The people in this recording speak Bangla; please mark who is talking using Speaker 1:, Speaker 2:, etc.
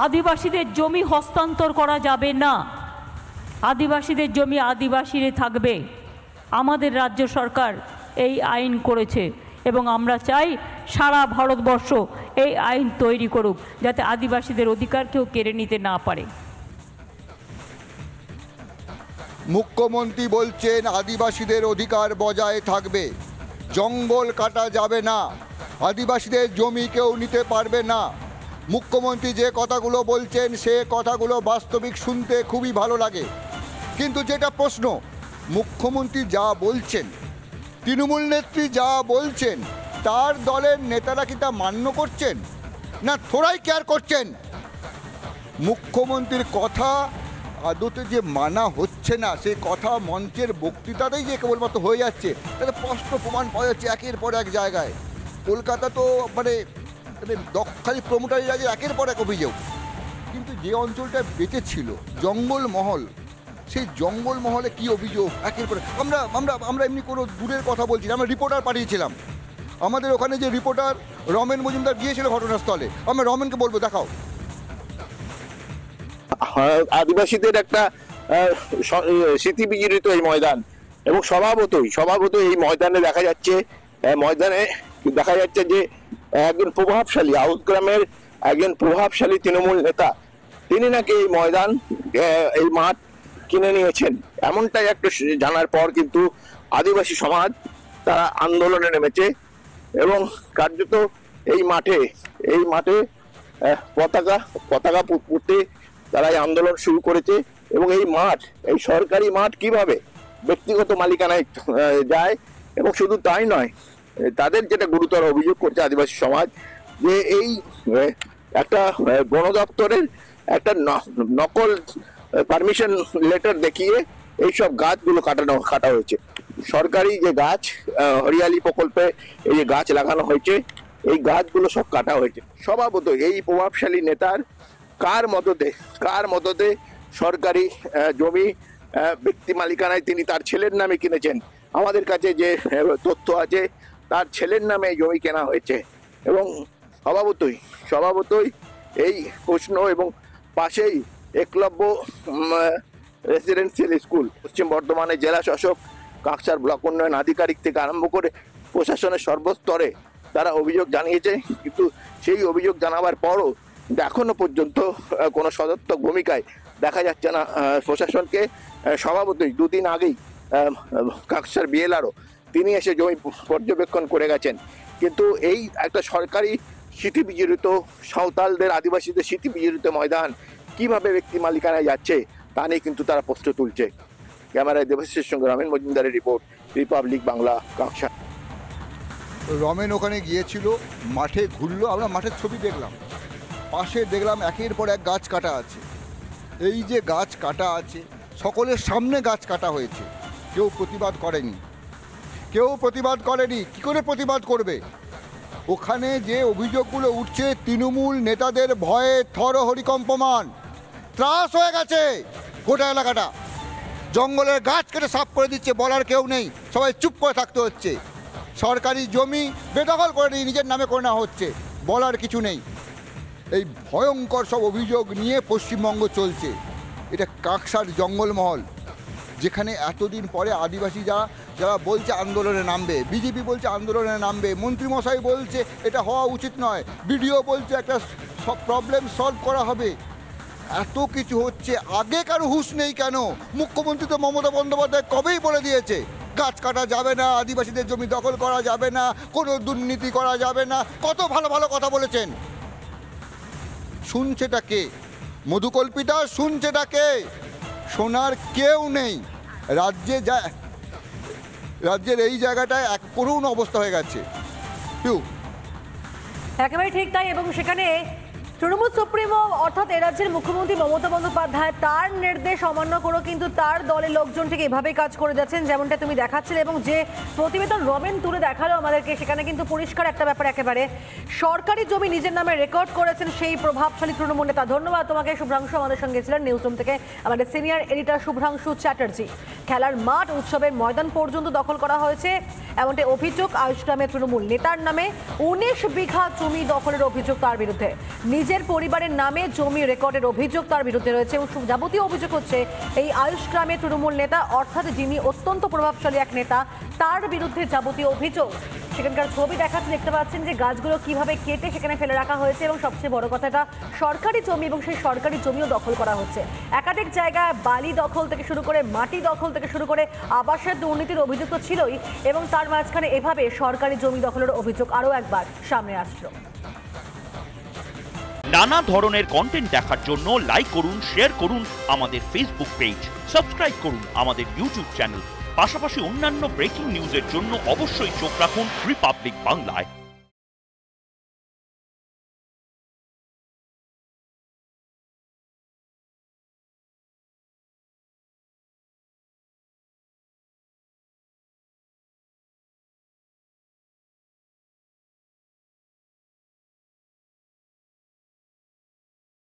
Speaker 1: আদিবাসীদের জমি হস্তান্তর করা যাবে না। আদিবাসীদের জমি আদিবাসীরা থাকবে। আমাদের রাজ্য সরকার এই আইন করেছে এবং আমরা চাই সারা ভারতবর্ষ এই আইন তৈরি করুক, যাতে আদিবাসীদের অধিকার কেউ কেড়ে নিতে না পারে।
Speaker 2: মুখ্যমন্ত্রী বলছেন আদিবাসীদের অধিকার বজায় থাকবে, জঙ্গল কাটা যাবে না, আদিবাসীদের জমি কেউ নিতে পারবে না। মুখ্যমন্ত্রী যে কথাগুলো বলছেন সে কথাগুলো বাস্তবিক শুনতে খুবই ভালো লাগে, কিন্তু যেটা প্রশ্ন, মুখ্যমন্ত্রী যা বলছেন, তৃণমূল নেত্রী যা বলছেন, তার দলের নেতারা কি তা মান্য করছেন না থোড়াই কেয়ার করছেন? মুখ্যমন্ত্রীর কথা আদতে যে মানা হচ্ছে না, সেই কথা মঞ্চের বক্তৃতাতেই যে কেবলমাত্র হয়ে যাচ্ছে, তাতে স্পষ্ট প্রমাণ পাওয়া যাচ্ছে একের পর এক জায়গায়। কলকাতা তো মানে খালি প্রমোটারিরা যে একের পর এক অভিযোগ, কিন্তু যে অঞ্চলটা বেঁচে ছিল জঙ্গলমহল, সেই জঙ্গলমহলে কি অভিযোগ একের পর আমরা আমরা আমরা এমনি কোনো দূরের কথা বলছি না, আমরা রিপোর্টার পাঠিয়েছিলাম। আমাদের ওখানে যে রিপোর্টার রমেন মজুমদার গিয়েছিল ঘটনাস্থলে, আমরা রমেনকে বলবো দেখাও।
Speaker 3: আদিবাসীদের একটা স্মৃতি বিজড়িত এই ময়দান, এবং স্বভাবতই এই ময়দানে দেখা যাচ্ছে যে একজন প্রভাবশালী আউট গ্রামের একজন প্রভাবশালী তৃণমূল নেতা, তিনি নাকি এই ময়দান এই মাঠ কিনে নিয়েছেন। এমনটাই একটা জানার পর কিন্তু আদিবাসী সমাজ তারা আন্দোলনে নেমেছে এবং কার্যত এই মাঠে পতাকা পুঁতে তারা এই আন্দোলন শুরু করেছে। এবং এই সরকারি মাঠ কিভাবে ব্যক্তিগত মালিকানায় যায়, এবং শুধু তাই নয়, তাদের যেটা গুরুতর অভিযোগ করছে আদিবাসী সমাজ, যে এই একটা বন দপ্তরের একটা নকল পারমিশন লেটার দেখিয়ে এইসব গাছগুলো কাটা হয়েছে। সরকারি যে গাছ হরিয়ালি প্রকল্পে এই যে গাছ লাগানো হয়েছে, এই গাছগুলো সব কাটা হয়েছে। স্বভাবত এই প্রভাবশালী নেতার কার মদতে সরকারি জমি ব্যক্তি মালিকানায় তিনি তার ছেলের নামে কিনেছেন। আমাদের কাছে যে তথ্য আছে, তার ছেলের নামে জমি কেনা হয়েছে। এবং স্বভাবতই এই প্রশ্ন, এবং পাশেই একলব্য রেসিডেন্সিয়াল স্কুল, পশ্চিম বর্ধমানের জেলা শাসক, কাকসার ব্লক উন্নয়ন আধিকারিক থেকে আরম্ভ করে প্রশাসনের সর্বস্তরে তারা অভিযোগ জানিয়েছে, কিন্তু সেই অভিযোগ জানাবার পরও এখনো পর্যন্ত কোনো সদর্থক ভূমিকায় দেখা যাচ্ছে না প্রশাসনকে। স্বভাবতই দুদিন আগেই কাকসার বিএলআরও তিনি এসে জমি পর্যবেক্ষণ করে গেছেন, কিন্তু এই একটা সরকারি স্মৃতি বিজড়িত সাঁওতালদের আদিবাসীদের স্মৃতি বিজড়িত ময়দান কিভাবে ব্যক্তি মালিকানায় যাচ্ছে তা নিয়ে কিন্তু তারা প্রশ্ন তুলছে। ক্যামেরায় দেবাশিসের সঙ্গে রমেন মজুমদারের রিপোর্ট, রিপাবলিক বাংলা, কাকসা।
Speaker 2: রমেন ওখানে গিয়েছিল, মাঠে ঘুরলো, আমরা মাঠের ছবি দেখলাম, পাশে দেখলাম একের পর এক গাছ কাটা আছে। এই যে গাছ কাটা আছে, সকলের সামনে গাছ কাটা হয়েছে, কেউ প্রতিবাদ করেনি। কি করে প্রতিবাদ করবে? ওখানে যে অভিযোগগুলো উঠছে, তৃণমূল নেতাদের ভয়ে হরিকম্পমান, ত্রাস হয়ে গেছে গোটা এলাকাটা। জঙ্গলের গাছ কেটে সাফ করে দিচ্ছে, বলার কেউ নেই, সবাই চুপ করে থাকতে হচ্ছে। সরকারি জমি বেদখল করে নিয়ে নিজের নামে করে নেওয়া হচ্ছে, বলার কিছু নেই। এই ভয়ঙ্কর সব অভিযোগ নিয়ে পশ্চিমবঙ্গ চলছে। এটা কাকসার জঙ্গলমহল, যেখানে এতদিন পরে আদিবাসী যারা বলছে আন্দোলনে নামবে, বিজেপি বলছে আন্দোলনে নামবে, মন্ত্রীমশাই বলছে এটা হওয়া উচিত নয়, বিডিও বলছে একটা সব প্রবলেম সলভ করা হবে, এত কিছু হচ্ছে, আগে কারো হুঁশ নেই কেন? মুখ্যমন্ত্রী তো মমতা বন্দ্যোপাধ্যায় কবেই বলে দিয়েছে গাছ কাটা যাবে না, আদিবাসীদের জমি দখল করা যাবে না, কোনো দুর্নীতি করা যাবে না, কত ভালো ভালো কথা বলেছেন। শুনছেটা কে? মধুকল্পিতা শুনছেটা কে? শোনার কেউ নেই। রাজ্যের এই জায়গাটায় এক করুণ অবস্থা হয়ে গেছে।
Speaker 4: একেবারে ঠিক তাই। এবং সেখানে তৃণমূল সুপ্রিমো অর্থাৎ এ রাজ্যের মুখ্যমন্ত্রী মমতা বন্দ্যোপাধ্যায় তার নির্দেশ অমান্য করে কিন্তু তার দলের লোকজন ঠিক এভাবেই কাজ করে যাচ্ছেন, যেমনটা তুমি দেখাচ্ছিলে। এবং যে প্রতিবেদন রমেন তুলে দেখালো আমাদেরকে, সেখানে কিন্তু পরিষ্কার একটা ব্যাপার, একেবারে সরকারি জমি নিজের নামে রেকর্ড করেছেন সেই প্রভাবশালী তৃণমূল নেতা। ধন্যবাদ তোমাকে শুভ্রাংশু, আমাদের সঙ্গে ছিলেন নিউজ রুম থেকে আমাদের সিনিয়র এডিটর শুভ্রাংশু চ্যাটার্জি। খেলার মাঠ, উৎসবের ময়দান পর্যন্ত দখল করা হয়েছে এমনটি অভিযোগ আয়ুষ গ্রামের তৃণমূল নেতার নামে। 19 বিঘা জমি দখলের অভিযোগ তার বিরুদ্ধে। নিজের পরিবারের নামে জমি রেকর্ডের অভিযোগ তার বিরুদ্ধে রয়েছে এবং যাবতীয় অভিযোগ হচ্ছে এই আয়ুষ গ্রামে তৃণমূল নেতা অর্থাৎ যিনি অত্যন্ত প্রভাবশালী এক নেতা তার বিরুদ্ধে যাবতীয় অভিযোগ। সেখানকার ছবি দেখাতে দেখতে পাচ্ছেন যে গাছগুলো কিভাবে কেটে সেখানে ফেলে রাখা হয়েছে এবং সবচেয়ে বড় কথাটা সরকারি জমি এবং সেই সরকারি জমিও দখল করা হচ্ছে। একাধিক জায়গায় বালি দখল থেকে শুরু করে মাটি দখল থেকে শুরু করে আবাসের দুর্নীতির অভিযোগ তো ছিলই এবং তার মাঝখানে এভাবে সরকারি জমি দখলের অভিযোগ আরও একবার সামনে আসলো।
Speaker 5: নানা ধরনের কন্টেন্ট দেখার জন্য লাইক করুন, শেয়ার করুন আমাদের ফেসবুক পেজ, সাবস্ক্রাইব করুন আমাদের ইউটিউব চ্যানেল। পাশাপাশি অন্যান্য ব্রেকিং নিউজের জন্য অবশ্যই চোখ রাখুন রিপাবলিক বাংলায়।